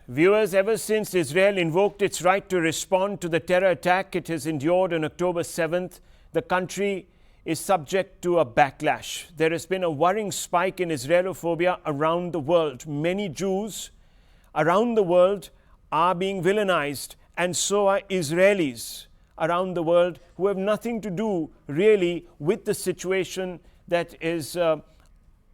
Viewers, ever since Israel invoked its right to respond to the terror attack it has endured on October 7th, the country is subject to a backlash. There has been a worrying spike in Israelophobia around the world. Many Jews around the world are being villainized, and so are Israelis around the world who have nothing to do really with the situation that is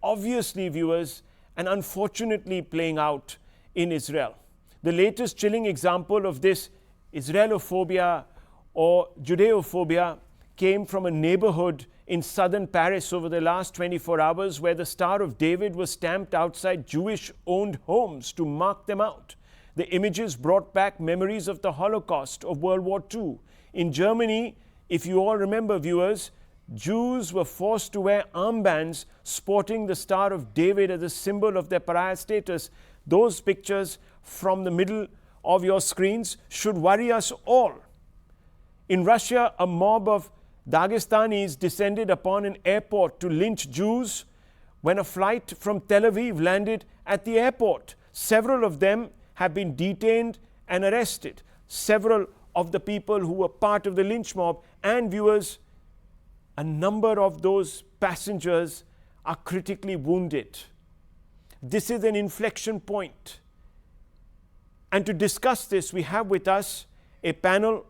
obviously, viewers, and unfortunately playing out in Israel. The latest chilling example of this Israelophobia or Judeophobia came from a neighborhood in southern Paris over the last 24 hours where the Star of David was stamped outside Jewish-owned homes to mark them out. The images brought back memories of the Holocaust of World War II. In Germany, if you all remember, viewers, Jews were forced to wear armbands sporting the Star of David as a symbol of their pariah status. Those pictures from the middle of your screens should worry us all. In Russia, a mob of Dagestanis descended upon an airport to lynch Jews when a flight from Tel Aviv landed at the airport. Several of them have been detained and arrested. Several of the people who were part of the lynch mob, and viewers, a number of those passengers are critically wounded. This is an inflection point. And to discuss this, we have with us a panel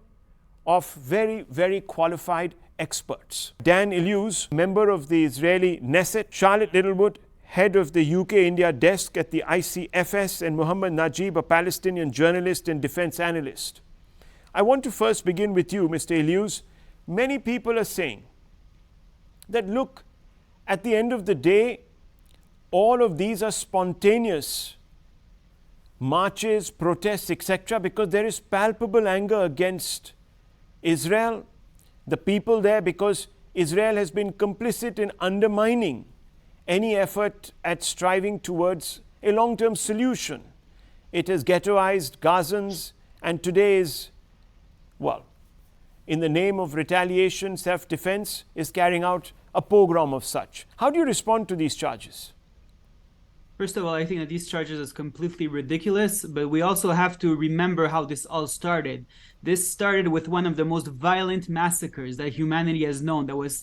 of very, very qualified experts. Dan Dillouz, member of the Israeli Knesset, Charlotte Littlewood, head of the UK-India desk at the ICfS, and Muhammad Najib, a Palestinian journalist and defense analyst. I want to first begin with you, Mr. Dillouz. Many people are saying that, look, at the end of the day, all of these are spontaneous marches, protests, etc., because there is palpable anger against Israel, the people there, because Israel has been complicit in undermining any effort at striving towards a long-term solution. It has ghettoized Gazans, and today is, well, in the name of retaliation, self-defense, is carrying out a pogrom of such. How do you respond to these charges? First of all, I think that these charges is completely ridiculous, but we also have to remember how this all started. This started with one of the most violent massacres that humanity has known, that was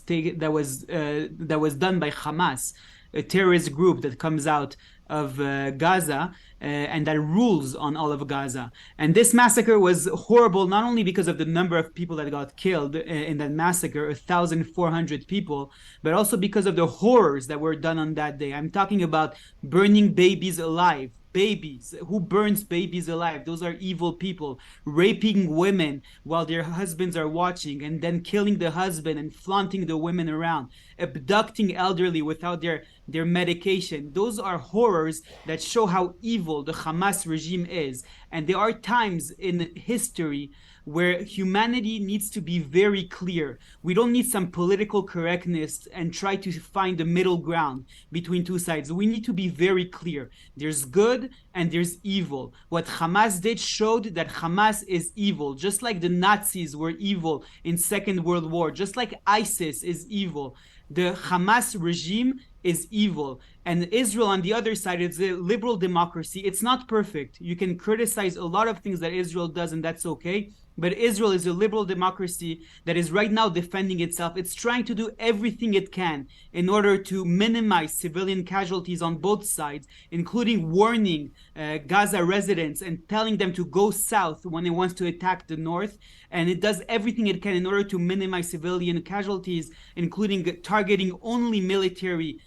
done by Hamas, a terrorist group that comes out of Gaza and that rules on all of Gaza. And this massacre was horrible, not only because of the number of people that got killed in that massacre, 1,400 people, but also because of the horrors that were done on that day. I'm talking about burning babies alive. Babies. Who burns babies alive? Those are evil people. Raping women while their husbands are watching, and then killing the husband and flaunting the women around. Abducting elderly without their medication. Those are horrors that show how evil the Hamas regime is. And there are times in history where humanity needs to be very clear. We don't need some political correctness and try to find the middle ground between two sides. We need to be very clear. There's good and there's evil. What Hamas did showed that Hamas is evil, just like the Nazis were evil in Second World War, just like ISIS is evil. The Hamas regime is evil. And Israel, on the other side, is a liberal democracy. It's not perfect. You can criticize a lot of things that Israel does, and that's okay. But Israel is a liberal democracy that is right now defending itself. It's trying to do everything it can in order to minimize civilian casualties on both sides, including warning Gaza residents and telling them to go south when it wants to attack the north. And it does everything it can in order to minimize civilian casualties, including targeting only military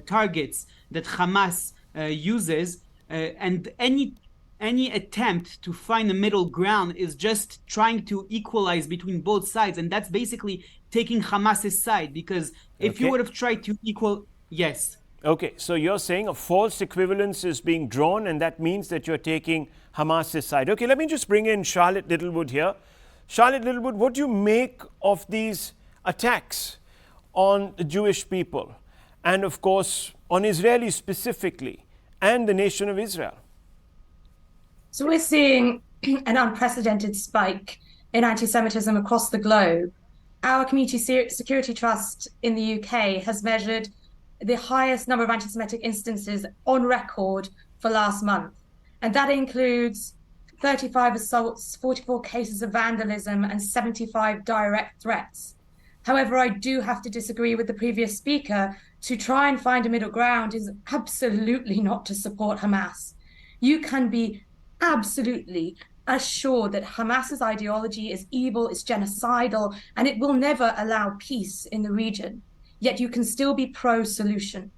targets that Hamas uses. And any attempt to find a middle ground is just trying to equalize between both sides, and that's basically taking Hamas's side, because if you would have tried to yes. Okay, so you're saying a false equivalence is being drawn, and that means that you're taking Hamas's side. Okay, let me just bring in Charlotte Littlewood here. Charlotte Littlewood, what do you make of these attacks on the Jewish people, and of course on Israelis specifically, and the nation of Israel? So we're seeing an unprecedented spike in anti-Semitism across the globe. Our Community Security Trust in the UK has measured the highest number of anti-Semitic instances on record for last month. And that includes 35 assaults, 44 cases of vandalism, and 75 direct threats. However, I do have to disagree with the previous speaker. To try and find a middle ground is absolutely not to support Hamas. You can be absolutely assured that Hamas's ideology is evil, it's genocidal, and it will never allow peace in the region. Yet you can still be pro-solution.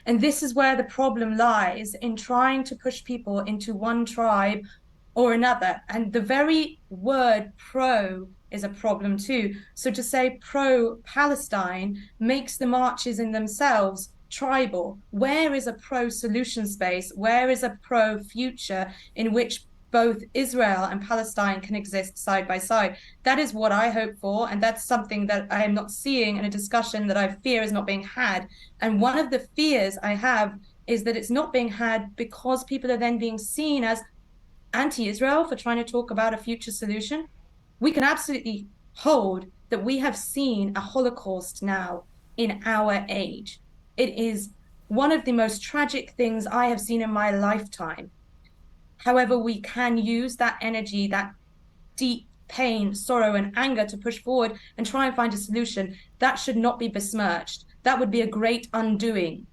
And this is where the problem lies, in trying to push people into one tribe or another. And the very word pro is a problem too. So to say pro-Palestine makes the marches in themselves tribal. Where is a pro-solution space? Where is a pro-future in which both Israel and Palestine can exist side by side? That is what I hope for, and that's something that I am not seeing in a discussion that I fear is not being had. And one of the fears I have is that it's not being had because people are then being seen as anti-Israel for trying to talk about a future solution. We can absolutely hold that we have seen a Holocaust now in our age. It is one of the most tragic things I have seen in my lifetime. However, we can use that energy, that deep pain, sorrow, and anger to push forward and try and find a solution. That should not be besmirched. That would be a great undoing